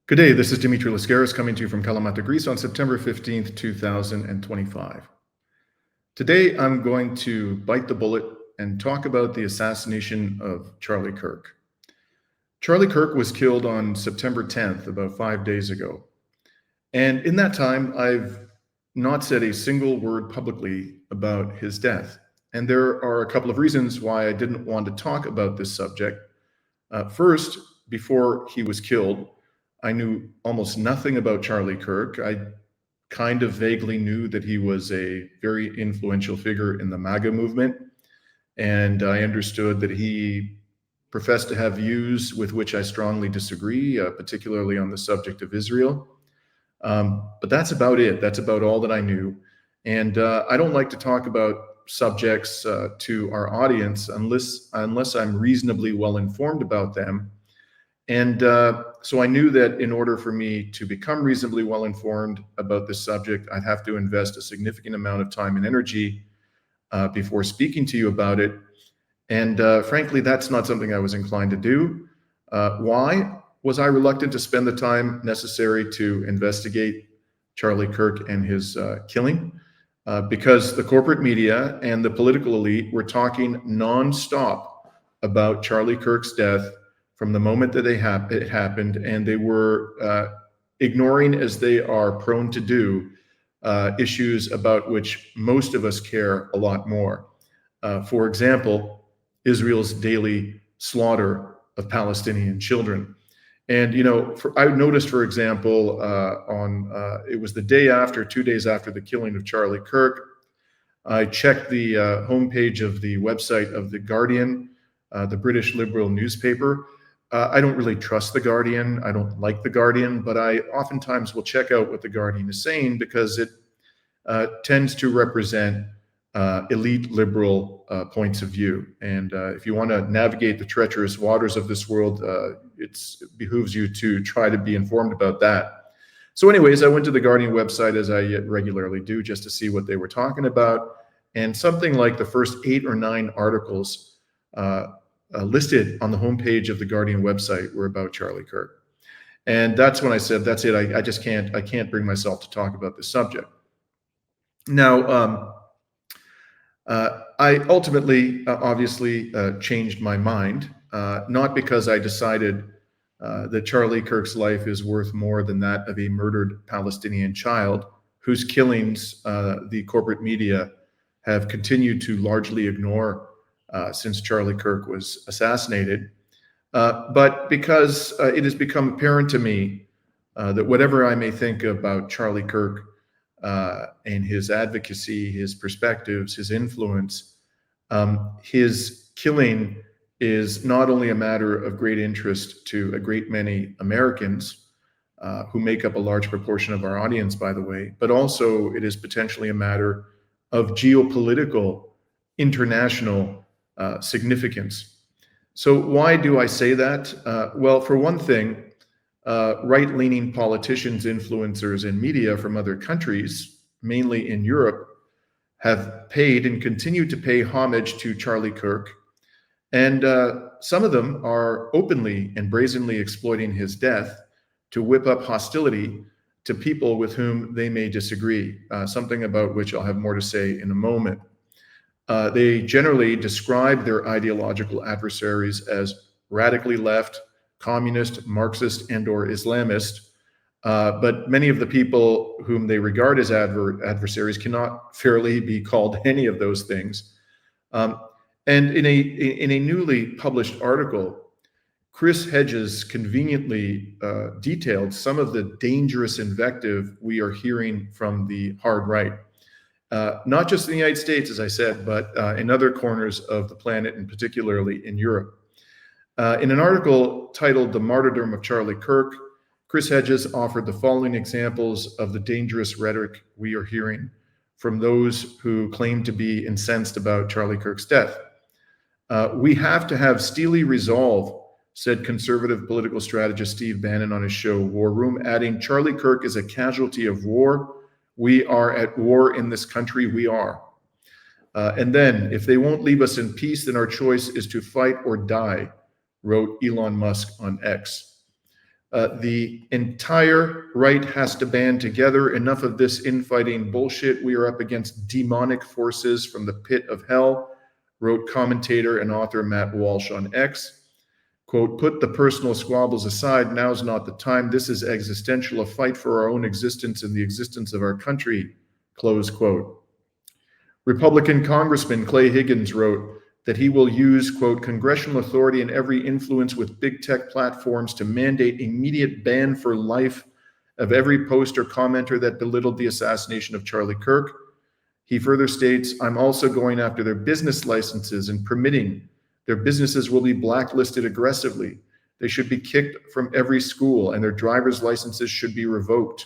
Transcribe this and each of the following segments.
Good day, this is Dimitri Lascaris coming to you from Kalamata, Greece on September 15th, 2025. Today, I'm going to bite the bullet and talk about the assassination of Charlie Kirk. Charlie Kirk was killed on September 10th, about 5 days ago. And in that time, I've not said a single word publicly about his death. And there are a couple of reasons why I didn't want to talk about this subject. First, before he was killed, I knew almost nothing about Charlie Kirk. I kind of vaguely knew that he was a very influential figure in the MAGA movement, and I understood that he professed to have views with which I strongly disagree, particularly on the subject of Israel. But that's about it. That's about all that I knew. And I don't like to talk about subjects to our audience unless I'm reasonably well informed about them. And so I knew that in order for me to become reasonably well informed about this subject, I'd have to invest a significant amount of time and energy before speaking to you about it. And frankly, that's not something I was inclined to do. Why was I reluctant to spend the time necessary to investigate Charlie Kirk and his killing? Because the corporate media and the political elite were talking nonstop about Charlie Kirk's death from the moment that it happened, and they were ignoring, as they are prone to do, issues about which most of us care a lot more. For example, Israel's daily slaughter of Palestinian children. And, you know, I noticed, for example, it was the day after, 2 days after the killing of Charlie Kirk, I checked the homepage of the website of The Guardian, the British liberal newspaper. I don't really trust The Guardian. I don't like The Guardian, but I oftentimes will check out what The Guardian is saying because it tends to represent elite liberal points of view. And if you want to navigate the treacherous waters of this world, it behooves you to try to be informed about that. So anyways, I went to The Guardian website, as I regularly do, just to see what they were talking about. And something like the first 8 or 9 articles listed on the homepage of the Guardian website were about Charlie Kirk. And that's when I said, that's it. I can't bring myself to talk about this subject. Now, I ultimately, obviously, changed my mind, not because I decided that Charlie Kirk's life is worth more than that of a murdered Palestinian child, whose killings the corporate media have continued to largely ignore since Charlie Kirk was assassinated, but because it has become apparent to me that whatever I may think about Charlie Kirk and his advocacy, his perspectives, his influence, his killing is not only a matter of great interest to a great many Americans, who make up a large proportion of our audience, by the way, but also it is potentially a matter of geopolitical, international significance. So why do I say that? Well, for one thing, right-leaning politicians, influencers, and media from other countries, mainly in Europe, have paid and continue to pay homage to Charlie Kirk. And some of them are openly and brazenly exploiting his death to whip up hostility to people with whom they may disagree, something about which I'll have more to say in a moment. They generally describe their ideological adversaries as radically left, communist, Marxist, and/or Islamist. But many of the people whom they regard as adversaries cannot fairly be called any of those things. And in a newly published article, Chris Hedges conveniently detailed some of the dangerous invective we are hearing from the hard right. Not just in the United States, as I said, but in other corners of the planet, and particularly in Europe. In an article titled "The Martyrdom of Charlie Kirk," Chris Hedges offered the following examples of the dangerous rhetoric we are hearing from those who claim to be incensed about Charlie Kirk's death. We have to have steely resolve, said conservative political strategist Steve Bannon on his show War Room, adding, "Charlie Kirk is a casualty of war. We are at war in this country, we are." And then, "If they won't leave us in peace, then our choice is to fight or die," wrote Elon Musk on X. The entire right has to band together. Enough of this infighting bullshit. We are up against demonic forces from the pit of hell, wrote commentator and author Matt Walsh on X. Quote, put the personal squabbles aside, now's not the time. This is existential, a fight for our own existence and the existence of our country, close quote. Republican Congressman Clay Higgins wrote that he will use, quote, congressional authority and every influence with big tech platforms to mandate immediate ban for life of every post or commenter that belittled the assassination of Charlie Kirk. He further states, I'm also going after their business licenses and permitting. Their businesses will be blacklisted aggressively. They should be kicked from every school and their driver's licenses should be revoked.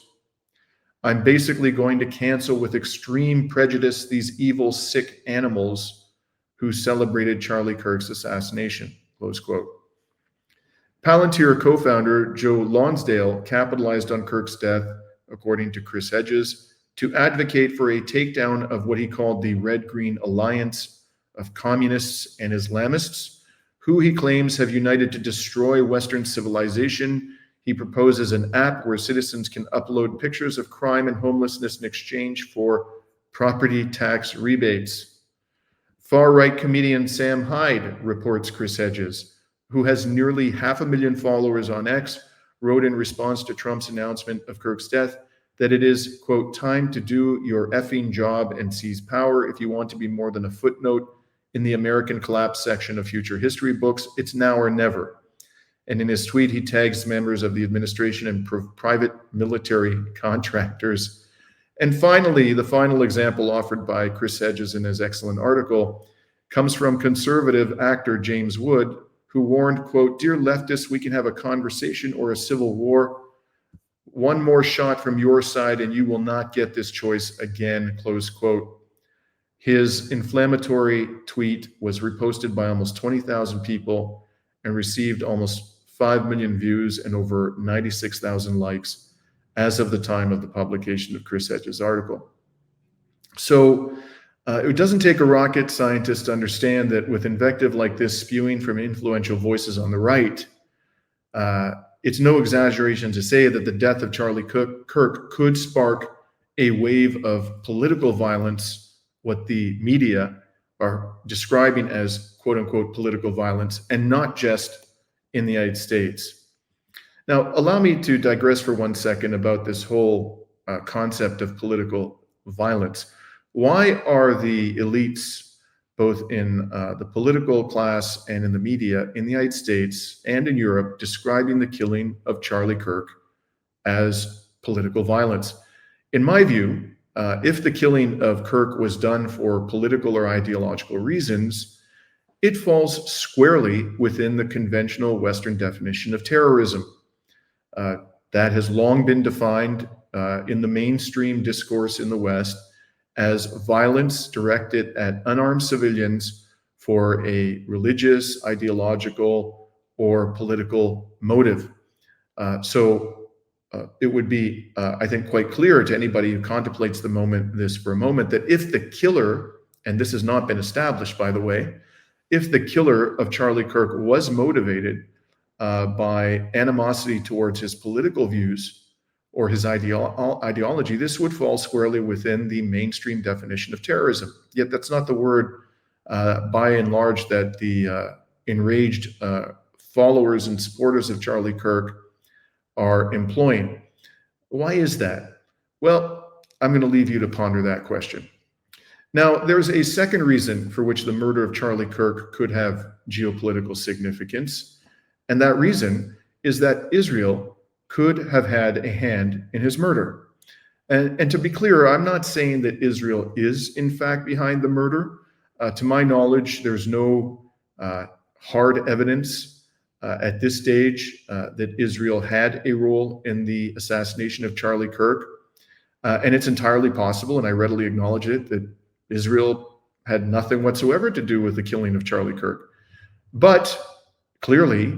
I'm basically going to cancel with extreme prejudice these evil, sick animals who celebrated Charlie Kirk's assassination, close quote. Palantir co-founder Joe Lonsdale capitalized on Kirk's death, according to Chris Hedges, to advocate for a takedown of what he called the Red-Green Alliance of communists and Islamists, who he claims have united to destroy Western civilization. He proposes an app where citizens can upload pictures of crime and homelessness in exchange for property tax rebates. Far-right comedian Sam Hyde, reports Chris Hedges, who has nearly 500,000 followers on X, wrote in response to Trump's announcement of Kirk's death that it is, quote, time to do your effing job and seize power. If you want to be more than a footnote in the American collapse section of future history books, it's now or never. And in his tweet, he tags members of the administration and private military contractors. And finally, the final example offered by Chris Hedges in his excellent article comes from conservative actor James Wood, who warned, quote, dear leftists, we can have a conversation or a civil war. One more shot from your side and you will not get this choice again, close quote. His inflammatory tweet was reposted by almost 20,000 people and received almost 5 million views and over 96,000 likes as of the time of the publication of Chris Hedges' article. So it doesn't take a rocket scientist to understand that with invective like this spewing from influential voices on the right, it's no exaggeration to say that the death of Charlie Kirk could spark a wave of political violence, what the media are describing as quote unquote political violence, and not just in the United States. Now, allow me to digress for 1 second about this whole concept of political violence. Why are the elites, both in the political class and in the media in the United States and in Europe, describing the killing of Charlie Kirk as political violence? In my view, if the killing of Kirk was done for political or ideological reasons, it falls squarely within the conventional Western definition of terrorism. That has long been defined in the mainstream discourse in the West as violence directed at unarmed civilians for a religious, ideological, or political motive. So it would be, I think, quite clear to anybody who contemplates this for a moment, that if the killer, and this has not been established, by the way, if the killer of Charlie Kirk was motivated by animosity towards his political views or his ideology, this would fall squarely within the mainstream definition of terrorism. Yet that's not the word, by and large, that the enraged followers and supporters of Charlie Kirk are employing. Why is that? Well, I'm going to leave you to ponder that question. Now, there's a second reason for which the murder of Charlie Kirk could have geopolitical significance, and that reason is that Israel could have had a hand in his murder. And to be clear, I'm not saying that Israel is, in fact, behind the murder. To my knowledge, there's no hard evidence at this stage that Israel had a role in the assassination of Charlie Kirk. And it's entirely possible, and I readily acknowledge it, that Israel had nothing whatsoever to do with the killing of Charlie Kirk. But clearly,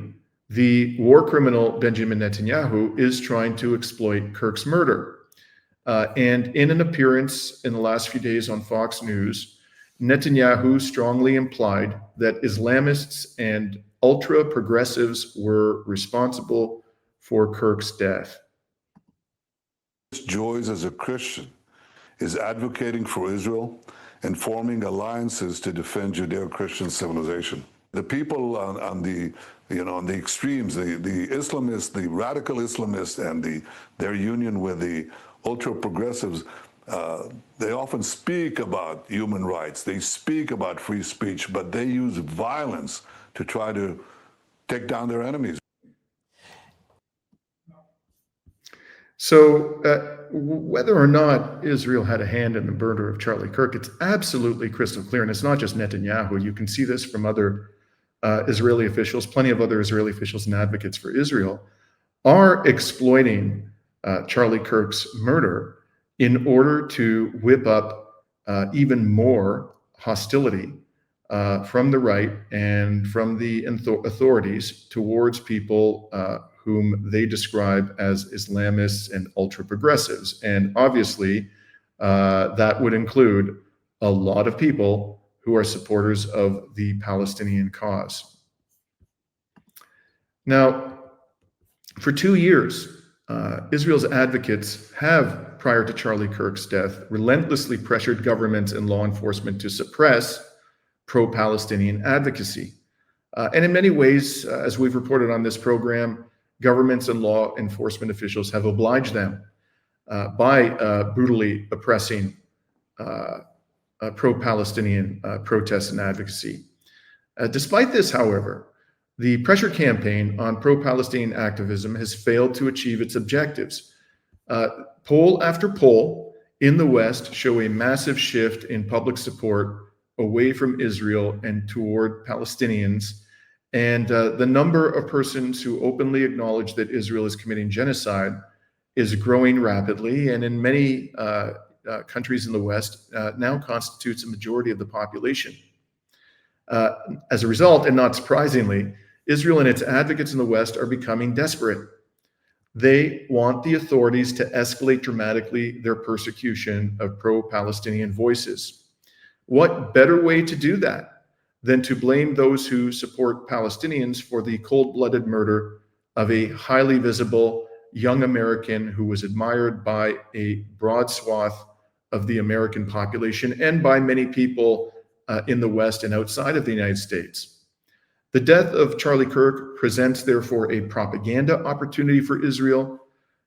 the war criminal Benjamin Netanyahu is trying to exploit Kirk's murder. And in an appearance in the last few days on Fox News, Netanyahu strongly implied that Islamists and ultra-progressives were responsible for Kirk's death. Joys as a Christian is advocating for Israel and forming alliances to defend Judeo-Christian civilization. The people on the extremes, the Islamists, the radical Islamists, and their union with the ultra-progressives, they often speak about human rights. They speak about free speech, but they use violence to try to take down their enemies. So whether or not Israel had a hand in the murder of Charlie Kirk, it's absolutely crystal clear. And it's not just Netanyahu. You can see this from other Israeli officials. Plenty of other Israeli officials and advocates for Israel are exploiting Charlie Kirk's murder in order to whip up even more hostility from the right and from the authorities towards people whom they describe as Islamists and ultra-progressives. And obviously, that would include a lot of people who are supporters of the Palestinian cause. Now, for 2 years, Israel's advocates have, prior to Charlie Kirk's death, relentlessly pressured governments and law enforcement to suppress pro-Palestinian advocacy. And in many ways, as we've reported on this program, governments and law enforcement officials have obliged them by brutally oppressing pro-Palestinian protests and advocacy. Despite this, however, the pressure campaign on pro-Palestinian activism has failed to achieve its objectives. Poll after poll in the West show a massive shift in public support away from Israel and toward Palestinians. And the number of persons who openly acknowledge that Israel is committing genocide is growing rapidly, and in many countries in the West now constitutes a majority of the population. As a result, and not surprisingly, Israel and its advocates in the West are becoming desperate. They want the authorities to escalate dramatically their persecution of pro-Palestinian voices. What better way to do that than to blame those who support Palestinians for the cold-blooded murder of a highly visible young American who was admired by a broad swath of the American population and by many people in the West and outside of the United States. The death of Charlie Kirk presents, therefore, a propaganda opportunity for Israel.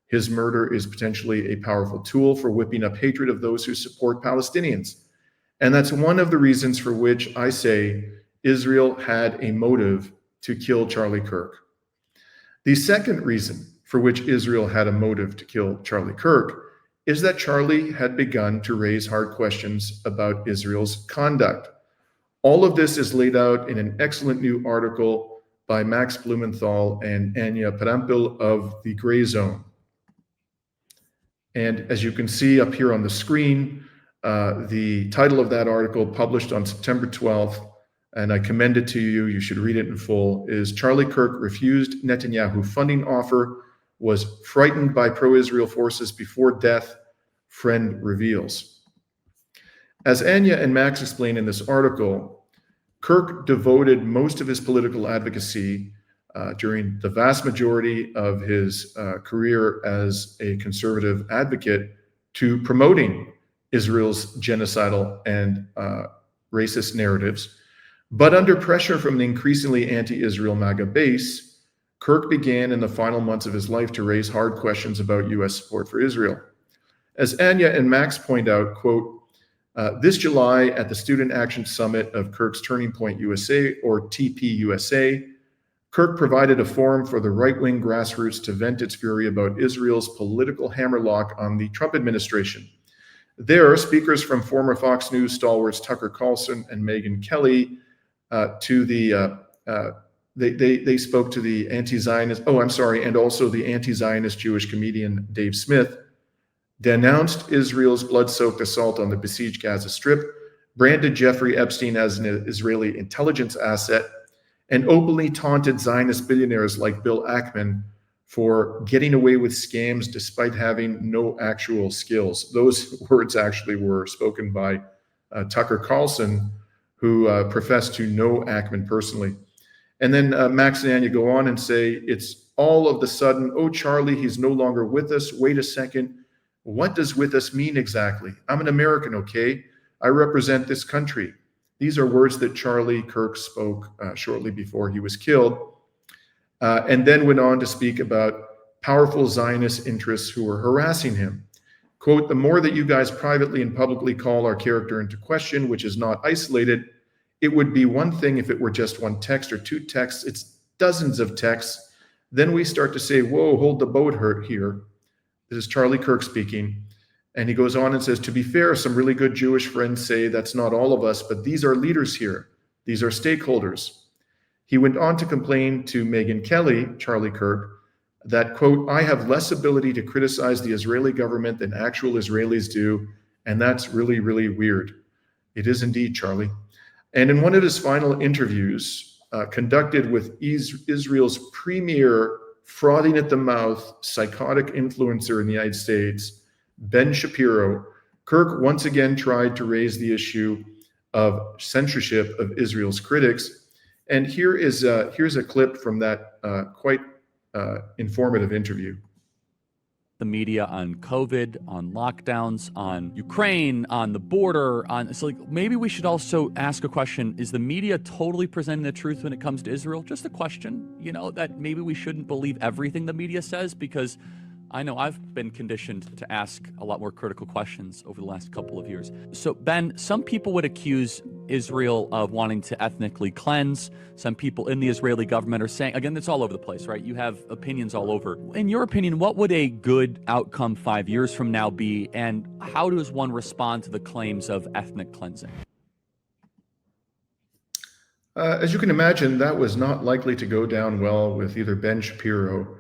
His murder is potentially a powerful tool for whipping up hatred of those who support Palestinians. And that's one of the reasons for which I say Israel had a motive to kill Charlie Kirk. The second reason for which Israel had a motive to kill Charlie Kirk is that Charlie had begun to raise hard questions about Israel's conduct. All of this is laid out in an excellent new article by Max Blumenthal and Anya Parampil of The Gray Zone. And as you can see up here on the screen, the title of that article, published on September 12th, and I commend it to you, you should read it in full, is Charlie Kirk refused Netanyahu funding offer, was frightened by pro-Israel forces before death, friend reveals. As Anya and Max explain in this article, Kirk devoted most of his political advocacy during the vast majority of his career as a conservative advocate to promoting Israel's genocidal and racist narratives. But under pressure from an increasingly anti-Israel MAGA base, Kirk began in the final months of his life to raise hard questions about U.S. support for Israel. As Anya and Max point out, quote, this July at the Student Action Summit of Kirk's Turning Point USA, or TPUSA, Kirk provided a forum for the right-wing grassroots to vent its fury about Israel's political hammerlock on the Trump administration. There, speakers from former Fox News stalwarts Tucker Carlson and Megyn Kelly they spoke to the anti-Zionist, and also the anti-Zionist Jewish comedian Dave Smith, denounced Israel's blood-soaked assault on the besieged Gaza Strip, branded Jeffrey Epstein as an Israeli intelligence asset, and openly taunted Zionist billionaires like Bill Ackman for getting away with scams despite having no actual skills. Those words actually were spoken by Tucker Carlson, who professed to know Ackman personally. And then Max and Anya go on and say it's all of the sudden, oh, Charlie, he's no longer with us. Wait a second. What does with us mean exactly? I'm an American, okay? I represent this country. These are words that Charlie Kirk spoke shortly before he was killed, and then went on to speak about powerful Zionist interests who were harassing him. Quote, the more that you guys privately and publicly call our character into question, which is not isolated, it would be one thing if it were just one text or two texts. It's dozens of texts. Then we start to say, whoa, hold the boat here. This is Charlie Kirk speaking. And he goes on and says, to be fair, some really good Jewish friends say that's not all of us, but these are leaders here. These are stakeholders. He went on to complain to Megyn Kelly, Charlie Kirk, that, quote, I have less ability to criticize the Israeli government than actual Israelis do, and that's really, really weird. It is indeed, Charlie. And in one of his final interviews, conducted with Israel's premier frothing at the mouth psychotic influencer in the United States, Ben Shapiro, Kirk once again tried to raise the issue of censorship of Israel's critics. And here's a clip from that quite informative interview. The media on COVID, on lockdowns, on Ukraine, on the border, so like maybe we should also ask a question: is the media totally presenting the truth when it comes to Israel? Just a question, that maybe we shouldn't believe everything the media says, because I know I've been conditioned to ask a lot more critical questions over the last couple of years. So, Ben, some people would accuse Israel of wanting to ethnically cleanse. Some people in the Israeli government are saying, again, it's all over the place, right? You have opinions all over. In your opinion, what would a good outcome 5 years from now be, and how does one respond to the claims of ethnic cleansing? As you can imagine, that was not likely to go down well with either Ben Shapiro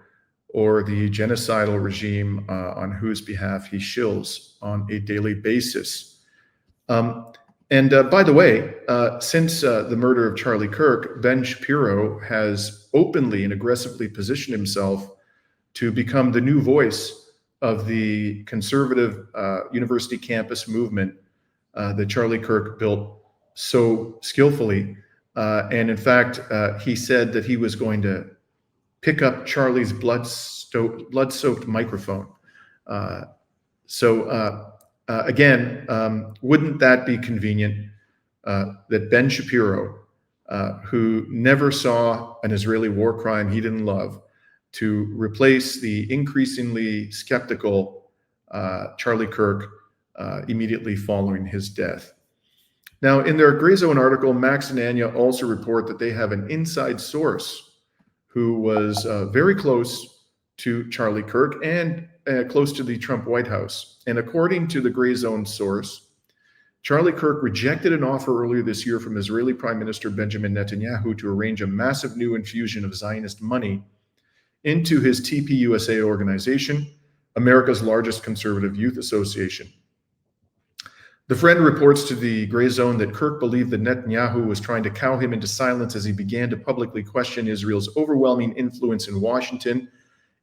or the genocidal regime on whose behalf he shills on a daily basis. And by the way, since the murder of Charlie Kirk, Ben Shapiro has openly and aggressively positioned himself to become the new voice of the conservative university campus movement that Charlie Kirk built so skillfully. And in fact, he said that he was going to pick up Charlie's blood-soaked microphone. Again, wouldn't that be convenient that Ben Shapiro, who never saw an Israeli war crime he didn't love, to replace the increasingly skeptical Charlie Kirk immediately following his death? Now, in their Gray Zone article, Max and Anya also report that they have an inside source who was very close to Charlie Kirk and close to the Trump White House. And according to the Gray Zone source, Charlie Kirk rejected an offer earlier this year from Israeli Prime Minister Benjamin Netanyahu to arrange a massive new infusion of Zionist money into his TPUSA organization, America's largest conservative youth association. The friend reports to the Gray Zone that Kirk believed that Netanyahu was trying to cow him into silence as he began to publicly question Israel's overwhelming influence in Washington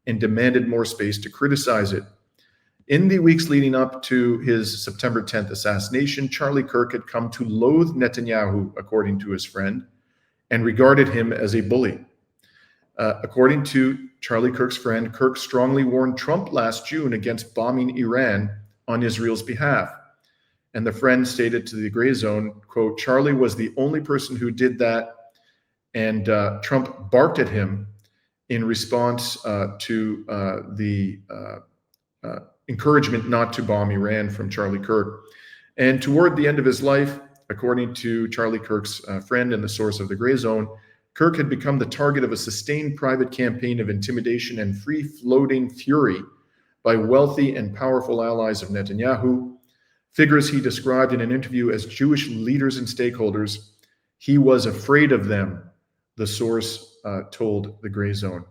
and demanded more space to criticize it. In the weeks leading up to his September 10th assassination, Charlie Kirk had come to loathe Netanyahu, according to his friend, and regarded him as a bully. According to Charlie Kirk's friend, Kirk strongly warned Trump last June against bombing Iran on Israel's behalf. And the friend stated to the Gray Zone, quote, Charlie was the only person who did that, and Trump barked at him in response to the encouragement not to bomb Iran from Charlie Kirk. And toward the end of his life, according to Charlie Kirk's friend and the source of the Gray Zone, Kirk had become the target of a sustained private campaign of intimidation and free-floating fury by wealthy and powerful allies of Netanyahu, figures he described in an interview as Jewish leaders and stakeholders. He was afraid of them, the source told the Gray Zone.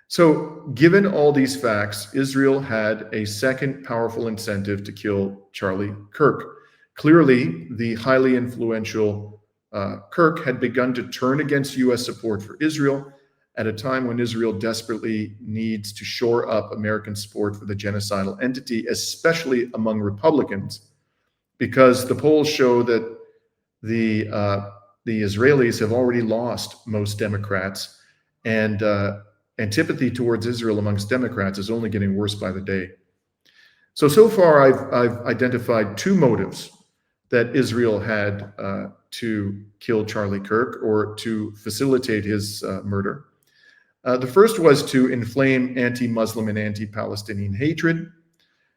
So, given all these facts, Israel had a second powerful incentive to kill Charlie Kirk. Clearly, the highly influential Kirk had begun to turn against U.S. support for Israel at a time when Israel desperately needs to shore up American support for the genocidal entity, especially among Republicans, because the polls show that the Israelis have already lost most Democrats, and antipathy towards Israel amongst Democrats is only getting worse by the day. So far, I've identified two motives that Israel had to kill Charlie Kirk or to facilitate his murder. The first was to inflame anti-Muslim and anti-Palestinian hatred.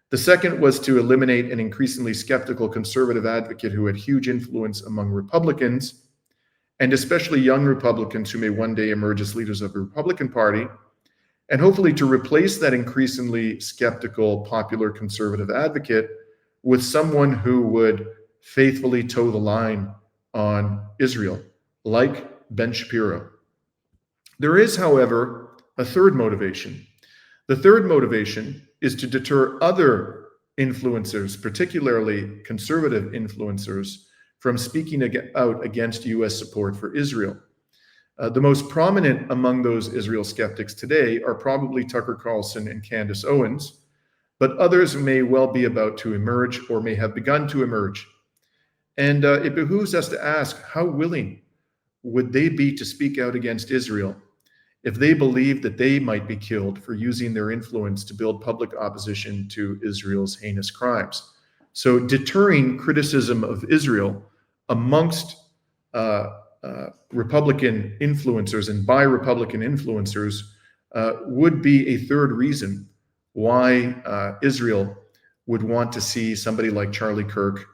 The second was to eliminate an increasingly skeptical conservative advocate who had huge influence among Republicans, and especially young Republicans who may one day emerge as leaders of the Republican Party, and hopefully to replace that increasingly skeptical popular conservative advocate with someone who would faithfully toe the line on Israel, like Ben Shapiro. There is, however, a third motivation. The third motivation is to deter other influencers, particularly conservative influencers, from speaking out against U.S. support for Israel. The most prominent among those Israel skeptics today are probably Tucker Carlson and Candace Owens, but others may well be about to emerge or may have begun to emerge. And it behooves us to ask, how willing would they be to speak out against Israel if they believe that they might be killed for using their influence to build public opposition to Israel's heinous crimes? So deterring criticism of Israel amongst Republican influencers and by Republican influencers would be a third reason why Israel would want to see somebody like Charlie Kirk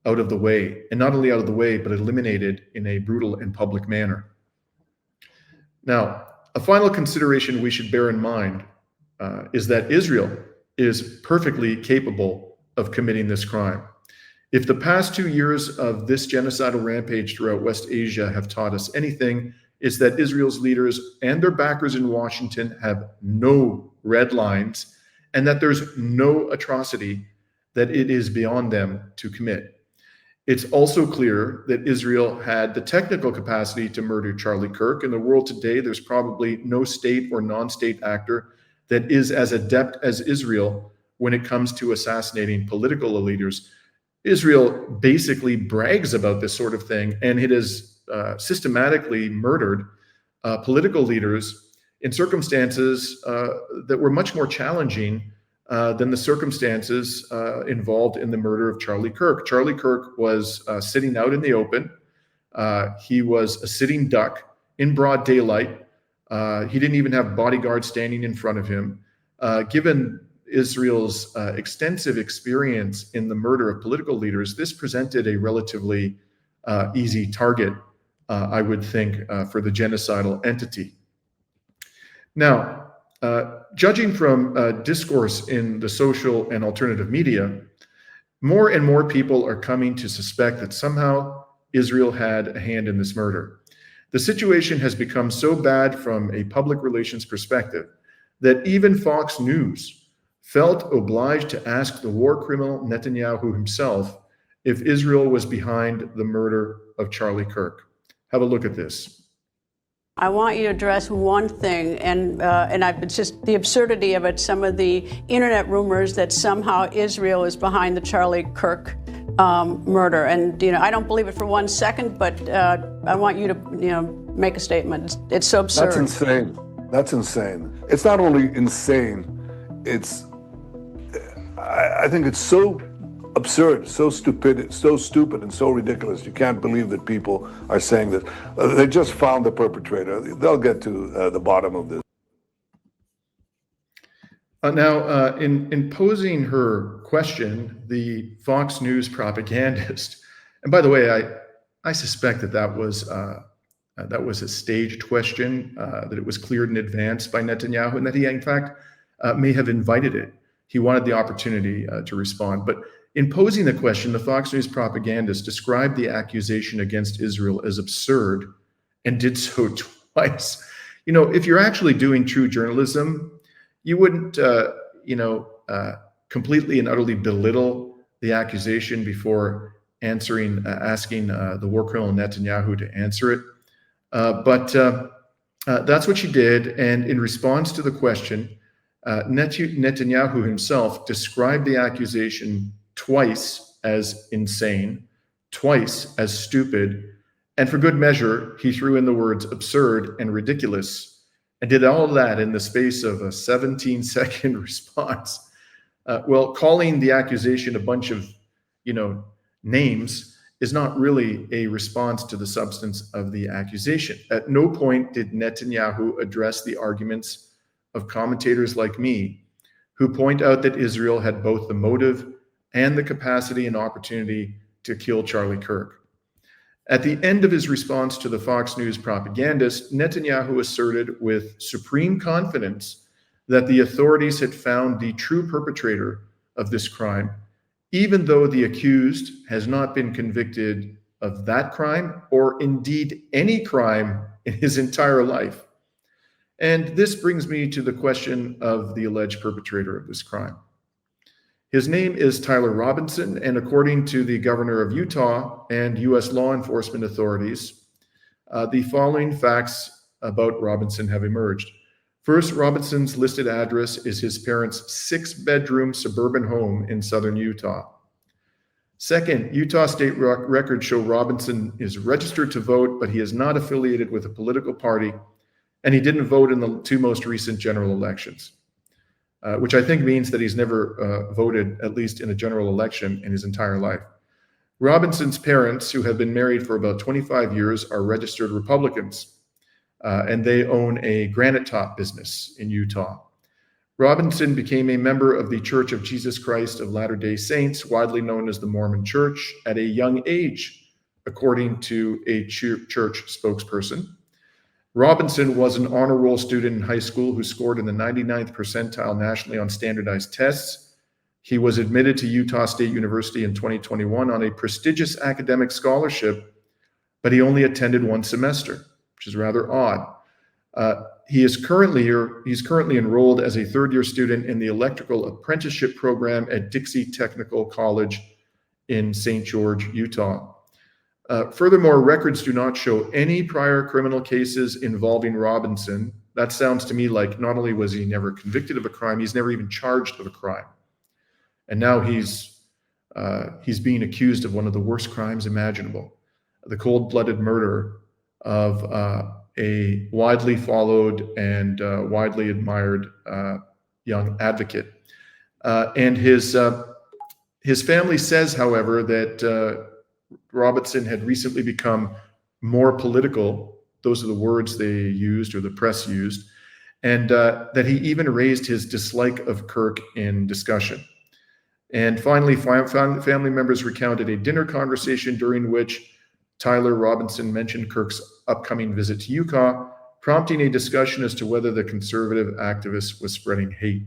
out of the way, and not only out of the way, but eliminated in a brutal and public manner. Now, a final consideration we should bear in mind is that Israel is perfectly capable of committing this crime. If the past 2 years of this genocidal rampage throughout West Asia have taught us anything, it's that Israel's leaders and their backers in Washington have no red lines, and that there's no atrocity that it is beyond them to commit. It's also clear that Israel had the technical capacity to murder Charlie Kirk. In the world today, there's probably no state or non-state actor that is as adept as Israel when it comes to assassinating political leaders. Israel basically brags about this sort of thing, and it has systematically murdered political leaders in circumstances that were much more challenging than the circumstances involved in the murder of Charlie Kirk. Charlie Kirk was sitting out in the open. He was a sitting duck in broad daylight. He didn't even have bodyguards standing in front of him. Given Israel's extensive experience in the murder of political leaders, this presented a relatively easy target, I would think, for the genocidal entity. Now, judging from discourse in the social and alternative media, more and more people are coming to suspect that somehow Israel had a hand in this murder. The situation has become so bad from a public relations perspective that even Fox News felt obliged to ask the war criminal Netanyahu himself if Israel was behind the murder of Charlie Kirk. Have a look at this. I want you to address one thing, and it's just the absurdity of it. Some of the internet rumors that somehow Israel is behind the Charlie Kirk murder, and I don't believe it for 1 second. But I want you to make a statement. It's so absurd. That's insane. That's insane. It's not only insane. It's I think it's so absurd, so stupid, and so ridiculous. You can't believe that people are saying this. They just found the perpetrator. They'll get to the bottom of this. Now, in posing her question, the Fox News propagandist, and by the way, I suspect that was a staged question, that it was cleared in advance by Netanyahu, and that he, in fact, may have invited it. He wanted the opportunity to respond. But in posing the question, the Fox News propagandist described the accusation against Israel as absurd and did so twice. If you're actually doing true journalism, you wouldn't, completely and utterly belittle the accusation before asking the war criminal Netanyahu to answer it. But that's what she did. And in response to the question, Netanyahu himself described the accusation twice as insane, twice as stupid, and for good measure, he threw in the words absurd and ridiculous and did all of that in the space of a 17-second response. Well, calling the accusation a bunch of, names is not really a response to the substance of the accusation. At no point did Netanyahu address the arguments of commentators like me, who point out that Israel had both the motive and the capacity and opportunity to kill Charlie Kirk. At the end of his response to the Fox News propagandist, Netanyahu asserted with supreme confidence that the authorities had found the true perpetrator of this crime, even though the accused has not been convicted of that crime or indeed any crime in his entire life. And this brings me to the question of the alleged perpetrator of this crime. His name is Tyler Robinson, and according to the governor of Utah and U.S. law enforcement authorities, the following facts about Robinson have emerged. First, Robinson's listed address is his parents' 6-bedroom suburban home in southern Utah. Second, Utah state records show Robinson is registered to vote, but he is not affiliated with a political party, and he didn't vote in the 2 most recent general elections, which I think means that he's never voted, at least in a general election, in his entire life. Robinson's parents, who have been married for about 25 years, are registered Republicans, and they own a granite top business in Utah. Robinson became a member of the Church of Jesus Christ of Latter-day Saints, widely known as the Mormon Church, at a young age, according to a church spokesperson. Robinson was an honor roll student in high school who scored in the 99th percentile nationally on standardized tests. He was admitted to Utah State University in 2021 on a prestigious academic scholarship, but he only attended 1 semester, which is rather odd. He's currently enrolled as a 3rd-year student in the electrical apprenticeship program at Dixie Technical College in St. George, Utah. Furthermore, records do not show any prior criminal cases involving Robinson. That sounds to me like not only was he never convicted of a crime, he's never even charged of a crime. And now he's being accused of one of the worst crimes imaginable, the cold-blooded murder of a widely followed and widely admired young advocate. And his family says, however, that Robinson had recently become more political. Those are the words they used, or the press used, and that he even raised his dislike of Kirk in discussion. And finally, family members recounted a dinner conversation during which Tyler Robinson mentioned Kirk's upcoming visit to Utah, prompting a discussion as to whether the conservative activist was spreading hate.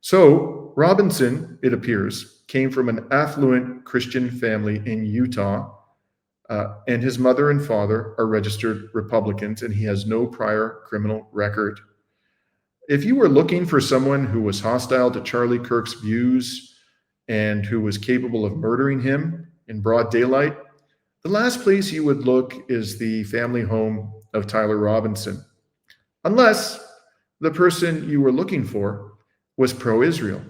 So Robinson, it appears, came from an affluent Christian family in Utah, and his mother and father are registered Republicans, and he has no prior criminal record. If you were looking for someone who was hostile to Charlie Kirk's views and who was capable of murdering him in broad daylight, the last place you would look is the family home of Tyler Robinson, unless the person you were looking for was pro-Israel.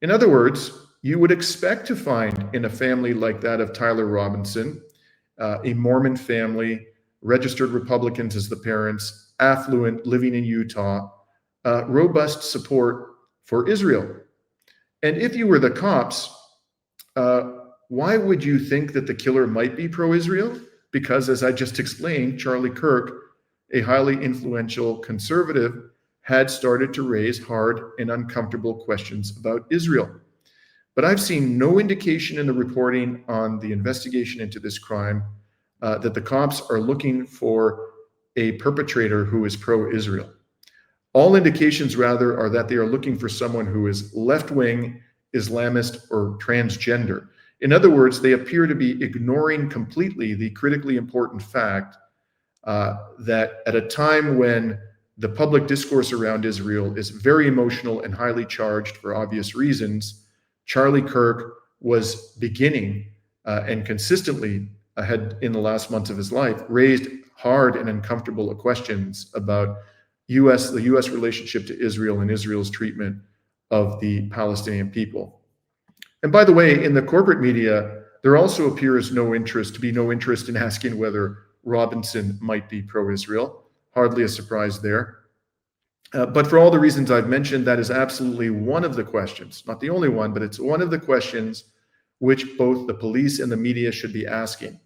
In other words, you would expect to find in a family like that of Tyler Robinson, a Mormon family, registered Republicans as the parents, affluent, living in Utah, robust support for Israel. And if you were the cops, why would you think that the killer might be pro-Israel? Because, as I just explained, Charlie Kirk, a highly influential conservative, had started to raise hard and uncomfortable questions about Israel. But I've seen no indication in the reporting on the investigation into this crime that the cops are looking for a perpetrator who is pro-Israel. All indications, rather, are that they are looking for someone who is left-wing, Islamist, or transgender. In other words, they appear to be ignoring completely the critically important fact that at a time when the public discourse around Israel is very emotional and highly charged for obvious reasons, Charlie Kirk was beginning and consistently had in the last months of his life raised hard and uncomfortable questions about the U.S. relationship to Israel and Israel's treatment of the Palestinian people. And by the way, in the corporate media, there also appears no interest in asking whether Robinson might be pro-Israel. hardly a surprise there. But for all the reasons I've mentioned, that is absolutely one of the questions, not the only one, but it's one of the questions which both the police and the media should be asking.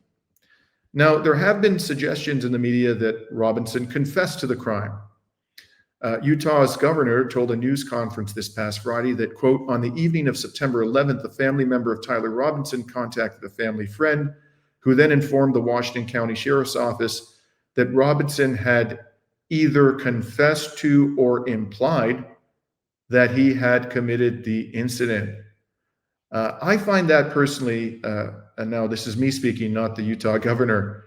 Now, there have been suggestions in the media that Robinson confessed to the crime. Utah's governor told a news conference this past Friday that, quote, on the evening of September 11th, a family member of Tyler Robinson contacted a family friend who then informed the Washington County Sheriff's Office that Robinson had either confessed to or implied that he had committed the incident. I find that personally, and now this is me speaking, not the Utah governor,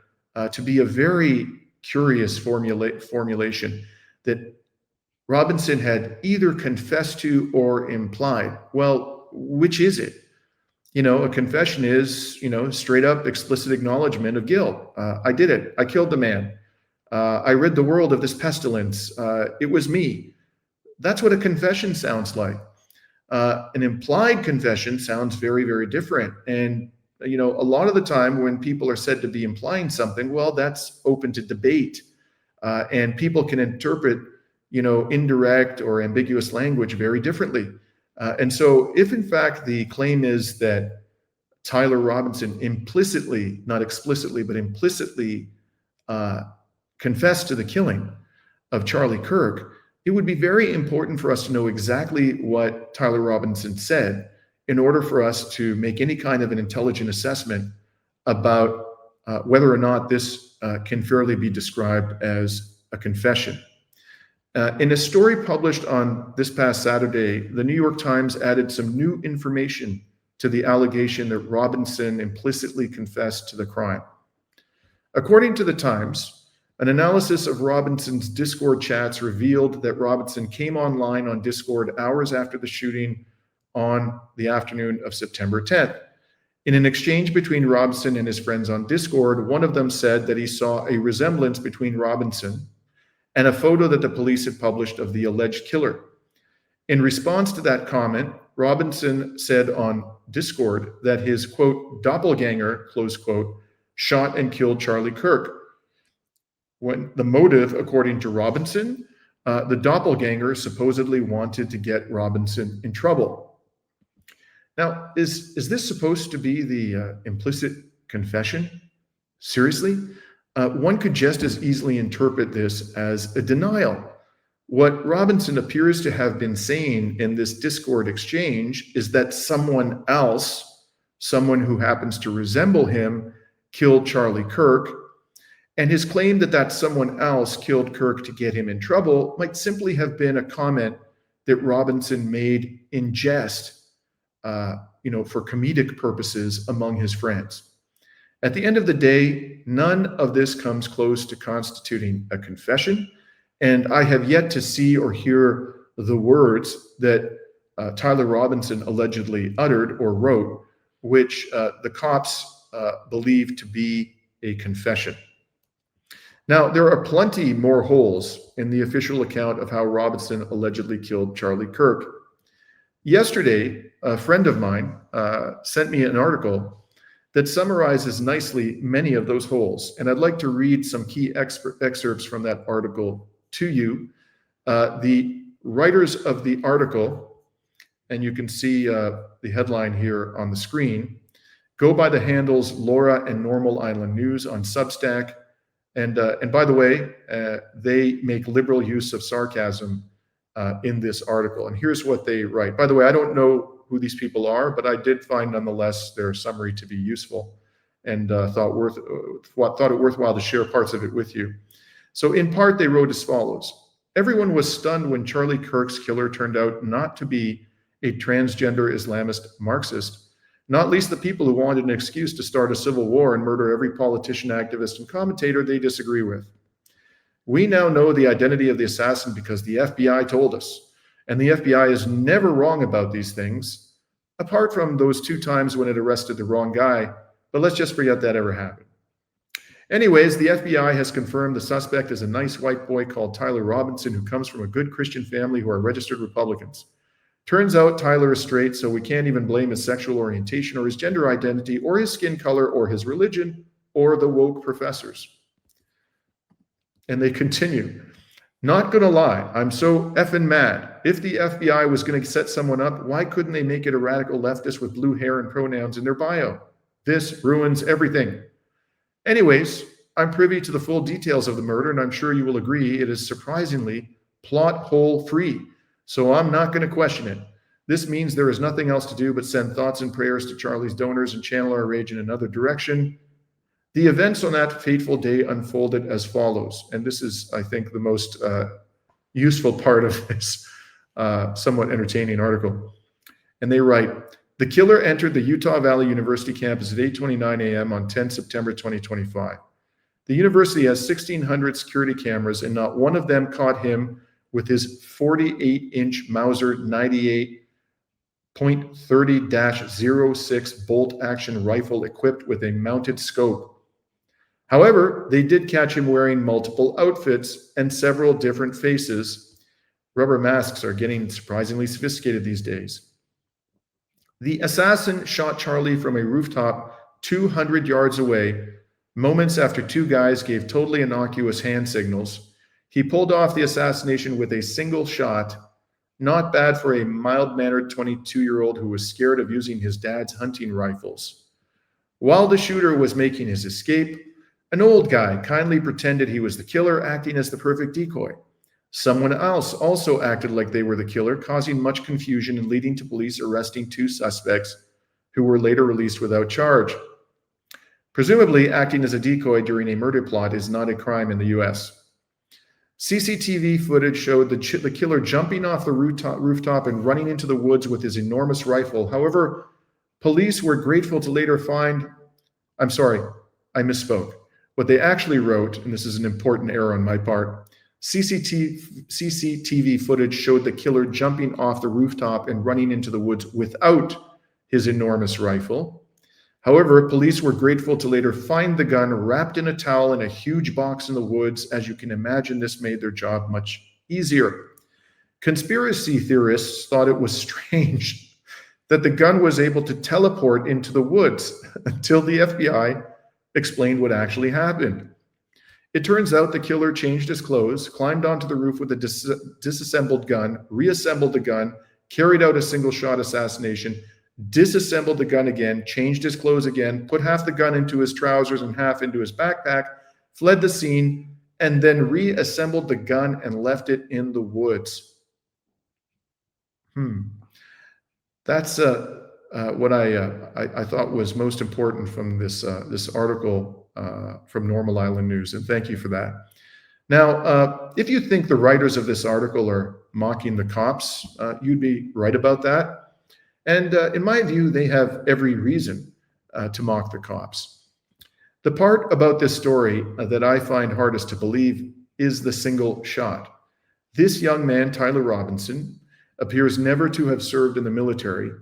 to be a very curious formulation that Robinson had either confessed to or implied. Well, which is it? You know, a confession is, you know, straight up explicit acknowledgement of guilt. I did it. I killed the man. I rid the world of this pestilence. It was me. That's what a confession sounds like. An implied confession sounds very, very different. And, you know, a lot of the time when people are said to be implying something, well, that's open to debate. And people can interpret, you know, indirect or ambiguous language very differently. And so if in fact the claim is that Tyler Robinson implicitly, not explicitly, but implicitly confessed to the killing of Charlie Kirk, it would be very important for us to know exactly what Tyler Robinson said in order for us to make any kind of an intelligent assessment about whether or not this can fairly be described as a confession. In a story published on this past Saturday, the New York Times added some new information to the allegation that Robinson implicitly confessed to the crime. According to the Times, an analysis of Robinson's Discord chats revealed that Robinson came online on Discord hours after the shooting on the afternoon of September 10th. In an exchange between Robinson and his friends on Discord, one of them said that he saw a resemblance between Robinson and a photo that the police had published of the alleged killer. In response to that comment, Robinson said on Discord that his, quote, doppelganger, close quote, shot and killed Charlie Kirk. When the motive, according to Robinson, the doppelganger supposedly wanted to get Robinson in trouble. Now, is this supposed to be the implicit confession? Seriously? One could just as easily interpret this as a denial. What Robinson appears to have been saying in this Discord exchange is that someone else, someone who happens to resemble him, killed Charlie Kirk. And his claim that that someone else killed Kirk to get him in trouble might simply have been a comment that Robinson made in jest, you know, for comedic purposes among his friends. At the end of the day, none of this comes close to constituting a confession, and I have yet to see or hear the words that Tyler Robinson allegedly uttered or wrote, which the cops believe to be a confession. Now, there are plenty more holes in the official account of how Robinson allegedly killed Charlie Kirk. Yesterday, a friend of mine sent me an article that summarizes nicely many of those holes, and I'd like to read some key excerpts from that article to you. The writers of the article, and you can see the headline here on the screen, go by the handles Laura and Normal Island News on Substack. And by the way, they make liberal use of sarcasm in this article. And here's what they write. By the way, I don't know who these people are, but I did find nonetheless their summary to be useful, and thought it worthwhile to share parts of it with you. So in part, they wrote as follows. Everyone was stunned when Charlie Kirk's killer turned out not to be a transgender Islamist Marxist, not least the people who wanted an excuse to start a civil war and murder every politician, activist, and commentator they disagree with. We now know the identity of the assassin because the FBI told us, and the FBI is never wrong about these things, apart from those 2 times when it arrested the wrong guy, but let's just forget that ever happened. Anyways, the FBI has confirmed the suspect is a nice white boy called Tyler Robinson who comes from a good Christian family who are registered Republicans. Turns out Tyler is straight, so we can't even blame his sexual orientation or his gender identity or his skin color or his religion or the woke professors. And they continue. Not gonna lie, I'm so effing mad. If the FBI was gonna set someone up, why couldn't they make it a radical leftist with blue hair and pronouns in their bio? This ruins everything. Anyways, I'm privy to the full details of the murder, and I'm sure you will agree it is surprisingly plot hole free. So I'm not gonna question it. This means there is nothing else to do but send thoughts and prayers to Charlie's donors and channel our rage in another direction. The events on that fateful day unfolded as follows, and this is, I think, the most useful part of this somewhat entertaining article. And they write, the killer entered the Utah Valley University campus at 8:29 a.m. on 10 September 2025. The university has 1,600 security cameras, and not one of them caught him with his 48-inch Mauser 98.30-06 bolt-action rifle equipped with a mounted scope. However, they did catch him wearing multiple outfits and several different faces. Rubber masks are getting surprisingly sophisticated these days. The assassin shot Charlie from a rooftop 200 yards away, moments after two guys gave totally innocuous hand signals. He pulled off the assassination with a single shot. Not bad for a mild-mannered 22-year-old who was scared of using his dad's hunting rifles. While the shooter was making his escape, an old guy kindly pretended he was the killer, acting as the perfect decoy. Someone else also acted like they were the killer, causing much confusion and leading to police arresting two suspects who were later released without charge. Presumably, acting as a decoy during a murder plot is not a crime in the US. CCTV footage showed the killer jumping off the rooftop and running into the woods with his enormous rifle. However, police were grateful to later find, I'm sorry, I misspoke. What they actually wrote, and this is an important error on my part, CCTV footage showed the killer jumping off the rooftop and running into the woods without his enormous rifle. However, police were grateful to later find the gun wrapped in a towel in a huge box in the woods. As you can imagine, this made their job much easier. Conspiracy theorists thought it was strange that the gun was able to teleport into the woods until the FBI explained what actually happened. It turns out the killer changed his clothes, climbed onto the roof with a disassembled gun, reassembled the gun, carried out a single-shot assassination, disassembled the gun again, changed his clothes again, put half the gun into his trousers and half into his backpack, fled the scene, and then reassembled the gun and left it in the woods. That's what I thought was most important from this article from Normal Island News, and thank you for that. Now, if you think the writers of this article are mocking the cops, you'd be right about that. And in my view, they have every reason to mock the cops. The part about this story that I find hardest to believe is the single shot. This young man, Tyler Robinson, appears never to have served in the military,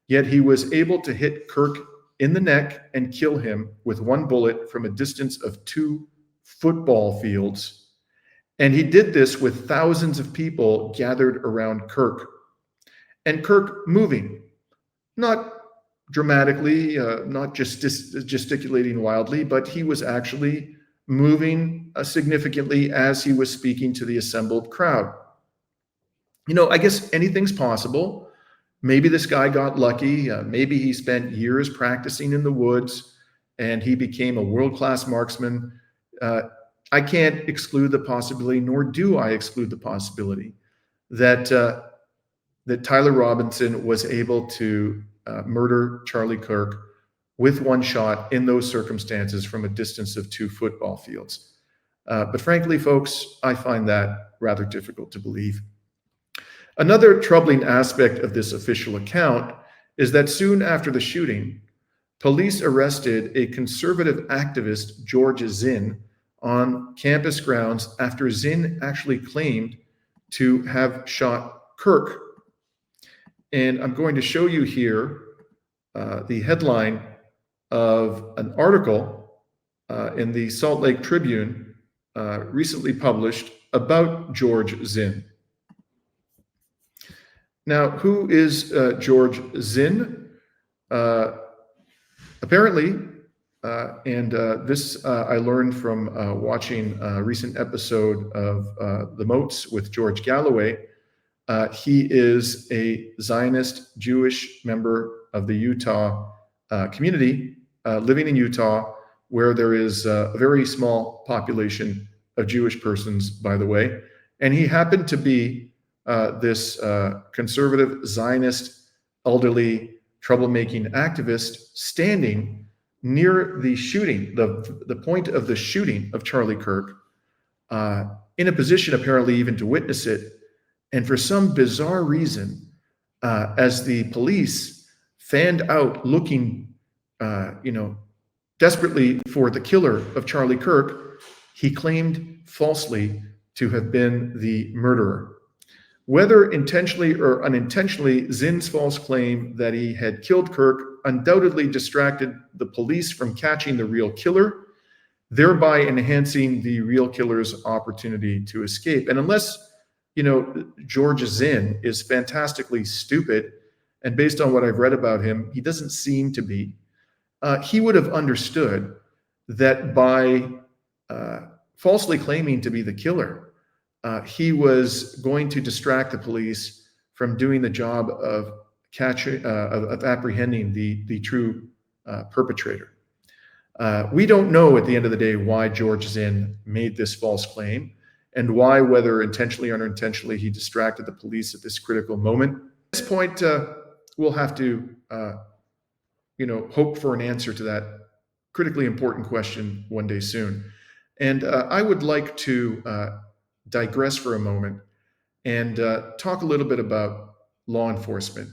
yet he was able to hit Kirk in the neck and kill him with one bullet from a distance of 2 football fields. And he did this with thousands of people gathered around Kirk. And Kirk moving, not dramatically, not just gesticulating wildly, but he was actually moving significantly as he was speaking to the assembled crowd. You know, I guess anything's possible. Maybe this guy got lucky. Maybe he spent years practicing in the woods and he became a world-class marksman. I can't exclude the possibility, nor do I exclude the possibility that Tyler Robinson was able to murder Charlie Kirk with one shot in those circumstances from a distance of 2 football fields. But frankly, folks, I find that rather difficult to believe. Another troubling aspect of this official account is that soon after the shooting, police arrested a conservative activist, George Zinn, on campus grounds after Zinn actually claimed to have shot Kirk. And I'm going to show you here the headline of an article in the Salt Lake Tribune recently published about George Zinn. Now, who is George Zinn? Apparently, This I learned from watching a recent episode of The Moats with George Galloway. He is a Zionist Jewish member of the Utah community, living in Utah, where there is a very small population of Jewish persons, by the way. And he happened to be this conservative Zionist, elderly, troublemaking activist standing near the shooting, the point of the shooting of Charlie Kirk, in a position apparently even to witness it. And for some bizarre reason, as the police fanned out looking, desperately for the killer of Charlie Kirk, he claimed falsely to have been the murderer. Whether intentionally or unintentionally, Zinn's false claim that he had killed Kirk undoubtedly distracted the police from catching the real killer, thereby enhancing the real killer's opportunity to escape. And unless, George Zinn is fantastically stupid, and based on what I've read about him, he doesn't seem to be, he would have understood that by falsely claiming to be the killer, he was going to distract the police from doing the job of apprehending the true perpetrator. We don't know at the end of the day why George Zinn made this false claim and why, whether intentionally or unintentionally, he distracted the police at this critical moment. At this point, we'll have to, hope for an answer to that critically important question one day soon. And I would like to digress for a moment and talk a little bit about law enforcement,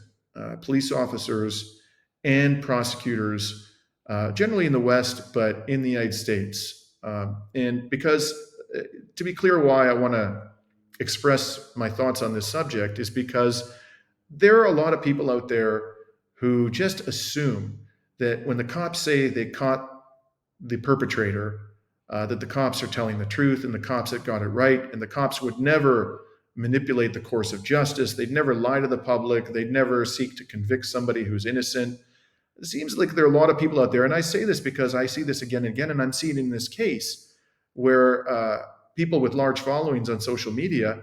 police officers and prosecutors, generally in the West, but in the United States. And because, to be clear why I want to express my thoughts on this subject is because there are a lot of people out there who just assume that when the cops say they caught the perpetrator, that the cops are telling the truth and the cops that got it right, and the cops would never manipulate the course of justice. They'd never lie to the public. They'd never seek to convict somebody who's innocent. It seems like there are a lot of people out there, and I say this because I see this again and again, and I'm seeing in this case where people with large followings on social media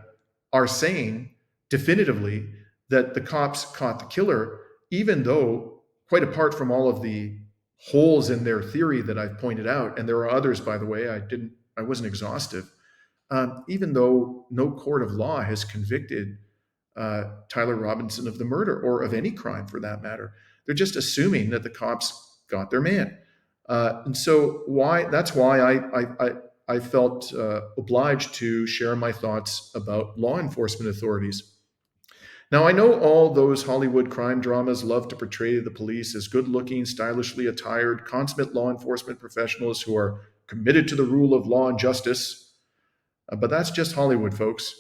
are saying definitively that the cops caught the killer, even though, quite apart from all of the holes in their theory that I've pointed out, and there are others, by the way, I wasn't exhaustive, even though no court of law has convicted Tyler Robinson of the murder or of any crime for that matter. They're just assuming that the cops got their man. And so that's why I felt obliged to share my thoughts about law enforcement authorities. Now, I know all those Hollywood crime dramas love to portray the police as good-looking, stylishly attired, consummate law enforcement professionals who are committed to the rule of law and justice. But that's just Hollywood, folks.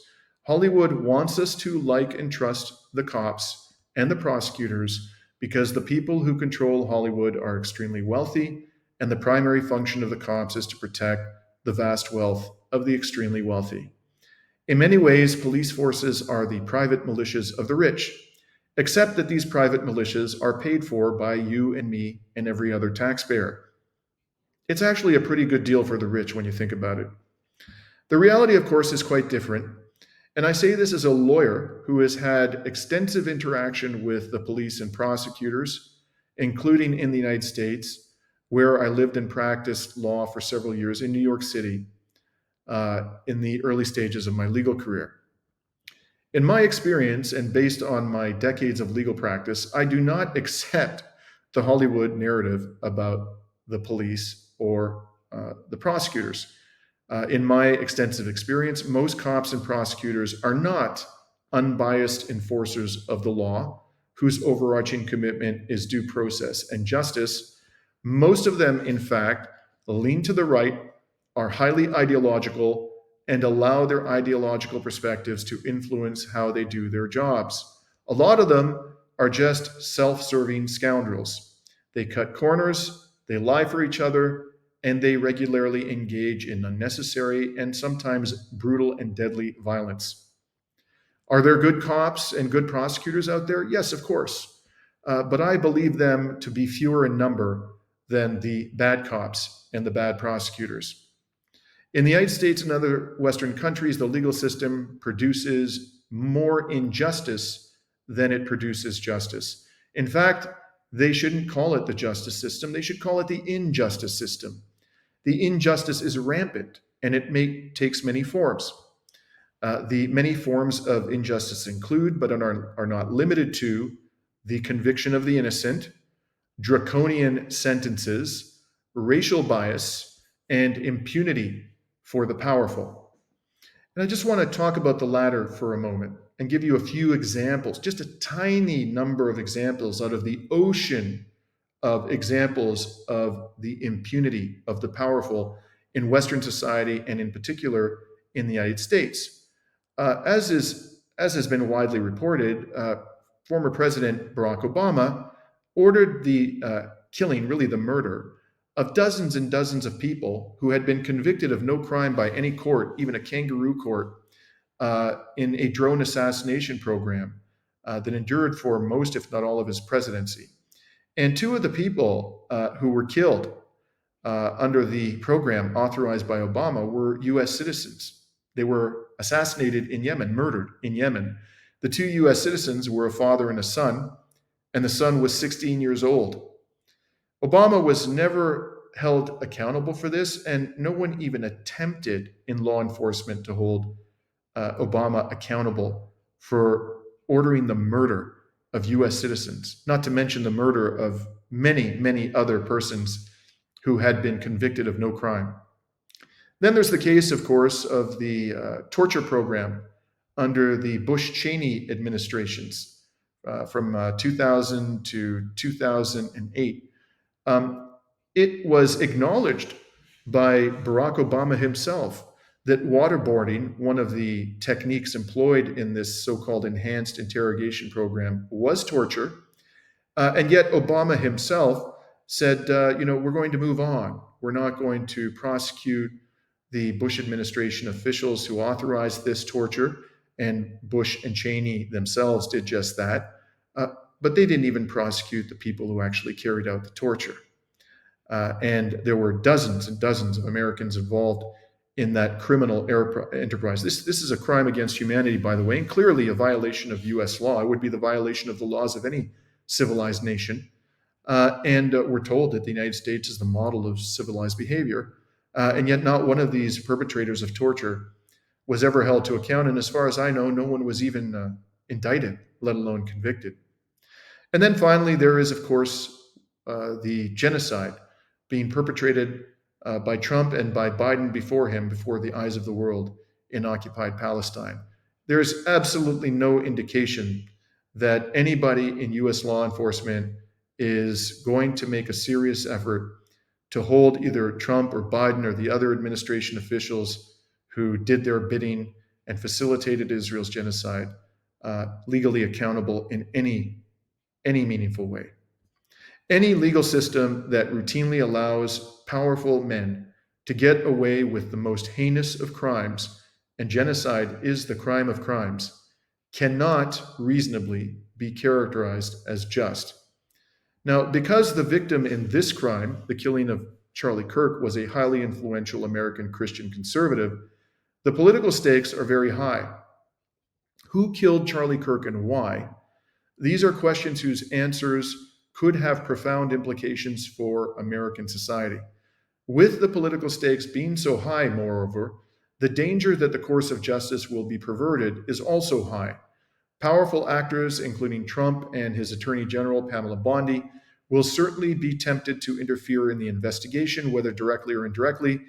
Hollywood wants us to like and trust the cops and the prosecutors because the people who control Hollywood are extremely wealthy, and the primary function of the cops is to protect the vast wealth of the extremely wealthy. In many ways, police forces are the private militias of the rich, except that these private militias are paid for by you and me and every other taxpayer. It's actually a pretty good deal for the rich when you think about it. The reality, of course, is quite different. And I say this as a lawyer who has had extensive interaction with the police and prosecutors, including in the United States, where I lived and practiced law for several years in New York City, in the early stages of my legal career. In my experience, and based on my decades of legal practice, I do not accept the Hollywood narrative about the police or the prosecutors. In my extensive experience, most cops and prosecutors are not unbiased enforcers of the law, whose overarching commitment is due process and justice. Most of them, in fact, lean to the right, are highly ideological, and allow their ideological perspectives to influence how they do their jobs. A lot of them are just self-serving scoundrels. They cut corners, they lie for each other, and they regularly engage in unnecessary and sometimes brutal and deadly violence. Are there good cops and good prosecutors out there? Yes, of course. But I believe them to be fewer in number than the bad cops and the bad prosecutors. In the United States and other Western countries, the legal system produces more injustice than it produces justice. In fact, they shouldn't call it the justice system. They should call it the injustice system. The injustice is rampant, and it takes many forms. The many forms of injustice include, but are not limited to, the conviction of the innocent, draconian sentences, racial bias, and impunity for the powerful. And I just want to talk about the latter for a moment and give you a few examples, just a tiny number of examples out of the ocean of examples of the impunity of the powerful in Western society, and in particular in the United States. As has been widely reported, former President Barack Obama ordered the killing, really the murder, of dozens and dozens of people who had been convicted of no crime by any court, even a kangaroo court, in a drone assassination program that endured for most, if not all, of his presidency. And two of the people who were killed under the program authorized by Obama were U.S. citizens. They were assassinated in Yemen, murdered in Yemen. The two U.S. citizens were a father and a son, and the son was 16 years old. Obama was never held accountable for this, and no one even attempted in law enforcement to hold Obama accountable for ordering the murder of U.S. citizens, not to mention the murder of many, many other persons who had been convicted of no crime. Then there's the case, of course, of the torture program under the Bush-Cheney administrations from 2000 to 2008. It was acknowledged by Barack Obama himself that waterboarding, one of the techniques employed in this so-called enhanced interrogation program, was torture. And yet Obama himself said, we're going to move on. We're not going to prosecute the Bush administration officials who authorized this torture, and Bush and Cheney themselves did just that. But they didn't even prosecute the people who actually carried out the torture. And there were dozens and dozens of Americans involved in that criminal enterprise. This is a crime against humanity, by the way, and clearly a violation of U.S. law. It would be the violation of the laws of any civilized nation. And we're told that the United States is the model of civilized behavior. And yet not one of these perpetrators of torture was ever held to account. And as far as I know, no one was even indicted, let alone convicted. And then finally, there is, of course, the genocide being perpetrated by Trump and by Biden before him, before the eyes of the world, in occupied Palestine. There's absolutely no indication that anybody in U.S. law enforcement is going to make a serious effort to hold either Trump or Biden or the other administration officials who did their bidding and facilitated Israel's genocide legally accountable in any meaningful way. Any legal system that routinely allows powerful men to get away with the most heinous of crimes, and genocide is the crime of crimes, cannot reasonably be characterized as just. Now, because the victim in this crime, the killing of Charlie Kirk, was a highly influential American Christian conservative, the political stakes are very high. Who killed Charlie Kirk and why? These are questions whose answers could have profound implications for American society. With the political stakes being so high, moreover, the danger that the course of justice will be perverted is also high. Powerful actors, including Trump and his Attorney General, Pamela Bondi, will certainly be tempted to interfere in the investigation, whether directly or indirectly,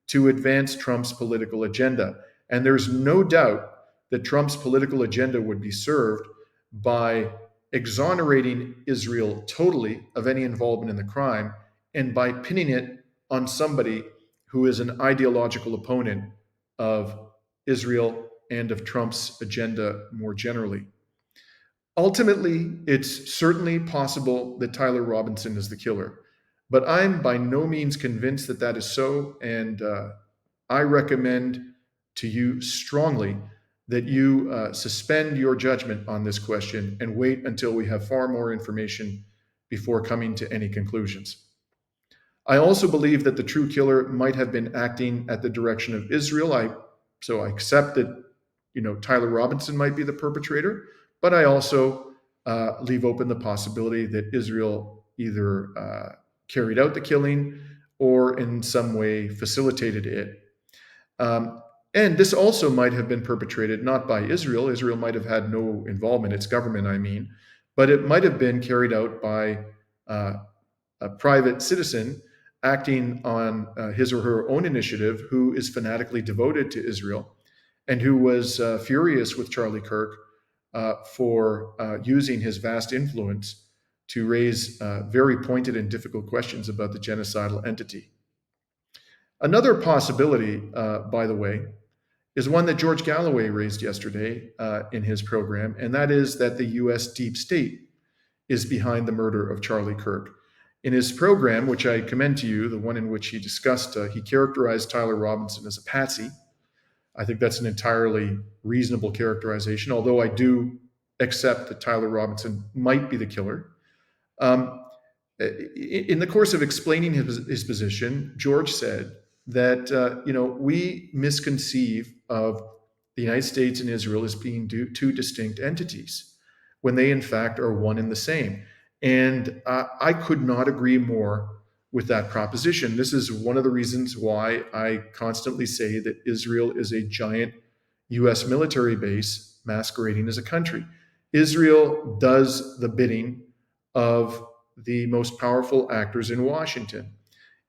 to advance Trump's political agenda. And there's no doubt that Trump's political agenda would be served by exonerating Israel totally of any involvement in the crime, and by pinning it on somebody who is an ideological opponent of Israel and of Trump's agenda more generally. Ultimately, it's certainly possible that Tyler Robinson is the killer, but I'm by no means convinced that that is so, and I recommend to you strongly that you suspend your judgment on this question and wait until we have far more information before coming to any conclusions. I also believe that the true killer might have been acting at the direction of Israel. So I accept that, Tyler Robinson might be the perpetrator, but I also leave open the possibility that Israel either carried out the killing or in some way facilitated it. And this also might have been perpetrated not by Israel. Israel might have had no involvement, its government, I mean, but it might have been carried out by a private citizen acting on his or her own initiative who is fanatically devoted to Israel and who was furious with Charlie Kirk for using his vast influence to raise very pointed and difficult questions about the genocidal entity. Another possibility, by the way, is one that George Galloway raised yesterday in his program, and that is that the US deep state is behind the murder of Charlie Kirk. In his program, which I commend to you, the one in which he discussed, he characterized Tyler Robinson as a patsy. I think that's an entirely reasonable characterization, although I do accept that Tyler Robinson might be the killer. In the course of explaining his position, George said that we misconceive of the United States and Israel as being two distinct entities when they in fact are one and the same. And I could not agree more with that proposition. This is one of the reasons why I constantly say that Israel is a giant US military base masquerading as a country. Israel does the bidding of the most powerful actors in Washington.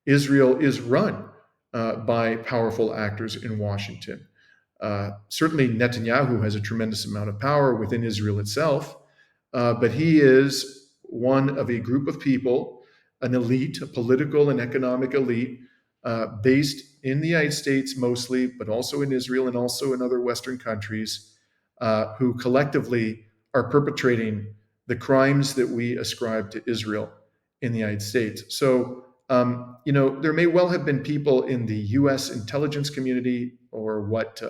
Israel is run by powerful actors in Washington. Certainly Netanyahu has a tremendous amount of power within Israel itself, but he is one of a group of people, an elite, a political and economic elite, based in the United States mostly, but also in Israel and also in other Western countries, who collectively are perpetrating the crimes that we ascribe to Israel in the United States. So, there may well have been people in the US intelligence community, or what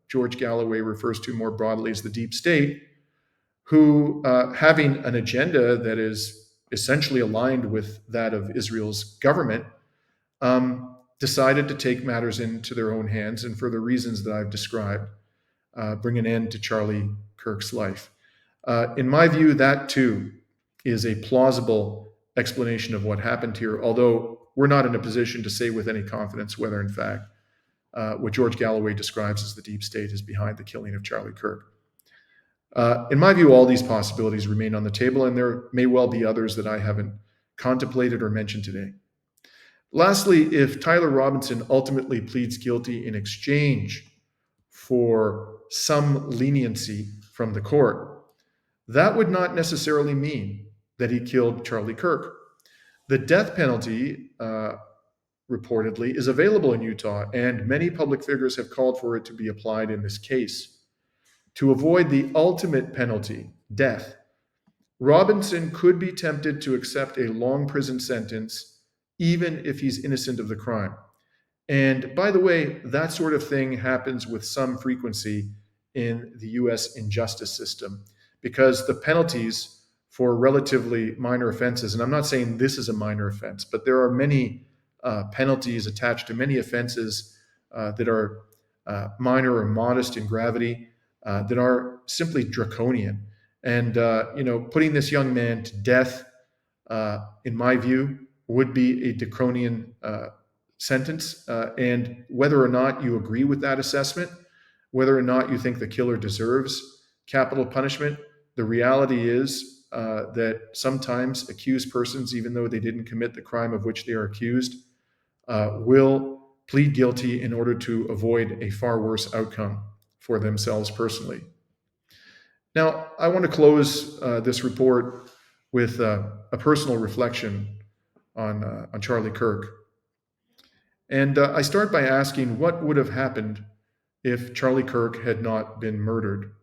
George Galloway refers to more broadly as the deep state, who, having an agenda that is essentially aligned with that of Israel's government, decided to take matters into their own hands and, for the reasons that I've described, bring an end to Charlie Kirk's life. In my view, that too is a plausible explanation of what happened here, although we're not in a position to say with any confidence whether, in fact, what George Galloway describes as the deep state is behind the killing of Charlie Kirk. In my view, all these possibilities remain on the table, and there may well be others that I haven't contemplated or mentioned today. Lastly, if Tyler Robinson ultimately pleads guilty in exchange for some leniency from the court, that would not necessarily mean that he killed Charlie Kirk. The death penalty, reportedly, is available in Utah, and many public figures have called for it to be applied in this case. To avoid the ultimate penalty, death, Robinson could be tempted to accept a long prison sentence, even if he's innocent of the crime. And by the way, that sort of thing happens with some frequency in the US injustice system, because the penalties for relatively minor offenses, and I'm not saying this is a minor offense, but there are many penalties attached to many offenses that are minor or modest in gravity, that are simply draconian. And, putting this young man to death, in my view, would be a draconian sentence. And whether or not you agree with that assessment, whether or not you think the killer deserves capital punishment, the reality is that sometimes accused persons, even though they didn't commit the crime of which they are accused, will plead guilty in order to avoid a far worse outcome for themselves personally. Now, I want to close this report with a personal reflection on Charlie Kirk. And I start by asking what would have happened if Charlie Kirk had not been murdered.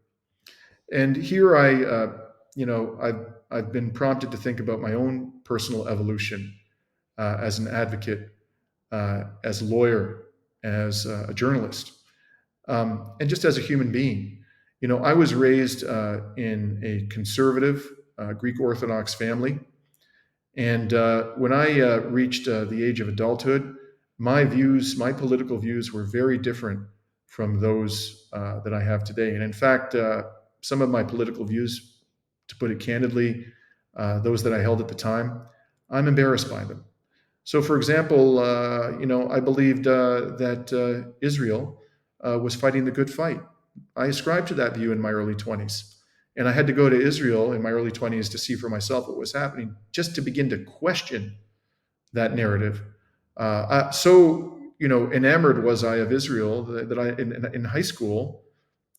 And here I've been prompted to think about my own personal evolution as an advocate, as a lawyer, as a journalist, and just as a human being. I was raised in a conservative Greek Orthodox family, And when I reached the age of adulthood, my political views were very different from those that I have today. And in fact, some of my political views, to put it candidly, those that I held at the time, I'm embarrassed by them. So, for example, I believed that Israel was fighting the good fight. I ascribed to that view in my early 20s. And I had to go to Israel in my early 20s to see for myself what was happening, just to begin to question that narrative. Enamored was I of Israel that I, in high school,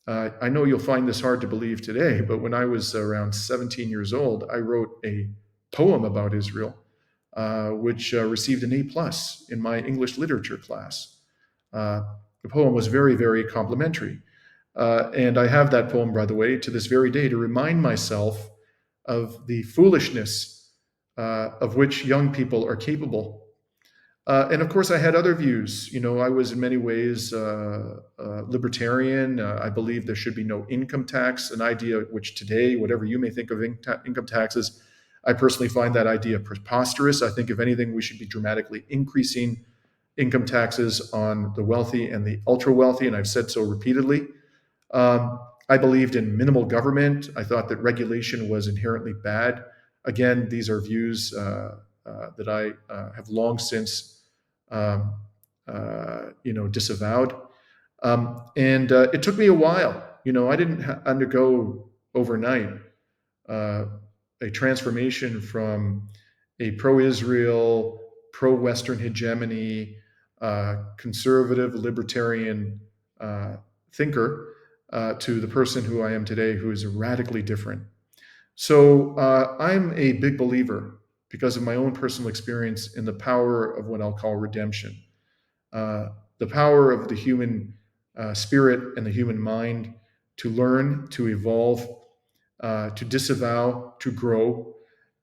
I know you'll find this hard to believe today, but when I was around 17 years old, I wrote a poem about Israel, which received an A+ in my English literature class. The poem was very, very complimentary. And I have that poem, by the way, to this very day to remind myself of the foolishness of which young people are capable. And of course, I had other views. I was in many ways libertarian. I believe there should be no income tax, an idea which today, whatever you may think of income taxes, I personally find that idea preposterous. I think, if anything, we should be dramatically increasing income taxes on the wealthy and the ultra wealthy, and I've said so repeatedly. I believed in minimal government. I thought that regulation was inherently bad. Again, these are views that I have long since, disavowed. And it took me a while. I didn't undergo overnight a transformation from a pro-Israel, pro-Western hegemony, conservative, libertarian thinker to the person who I am today, who is radically different. So I'm a big believer, because of my own personal experience, in the power of what I'll call redemption, the power of the human spirit and the human mind to learn, to evolve, to disavow, to grow.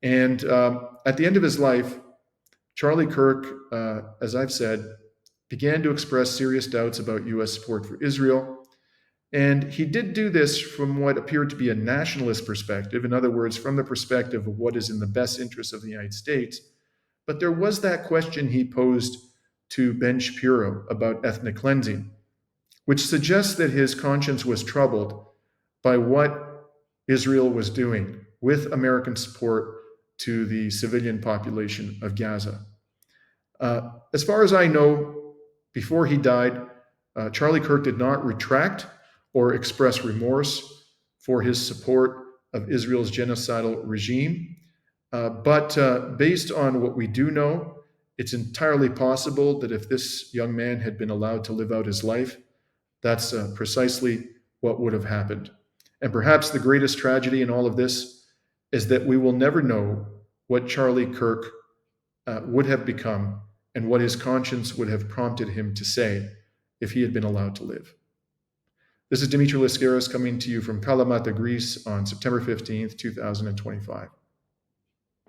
And at the end of his life, Charlie Kirk, as I've said, began to express serious doubts about U.S. support for Israel. And he did do this from what appeared to be a nationalist perspective, in other words, from the perspective of what is in the best interest of the United States. But there was that question he posed to Ben Shapiro about ethnic cleansing, which suggests that his conscience was troubled by what Israel was doing with American support to the civilian population of Gaza. As far as I know, before he died, Charlie Kirk did not retract or express remorse for his support of Israel's genocidal regime. But based on what we do know, it's entirely possible that if this young man had been allowed to live out his life, that's precisely what would have happened. And perhaps the greatest tragedy in all of this is that we will never know what Charlie Kirk would have become and what his conscience would have prompted him to say if he had been allowed to live. This is Dimitri Lascaris coming to you from Kalamata, Greece on September 15th, 2025.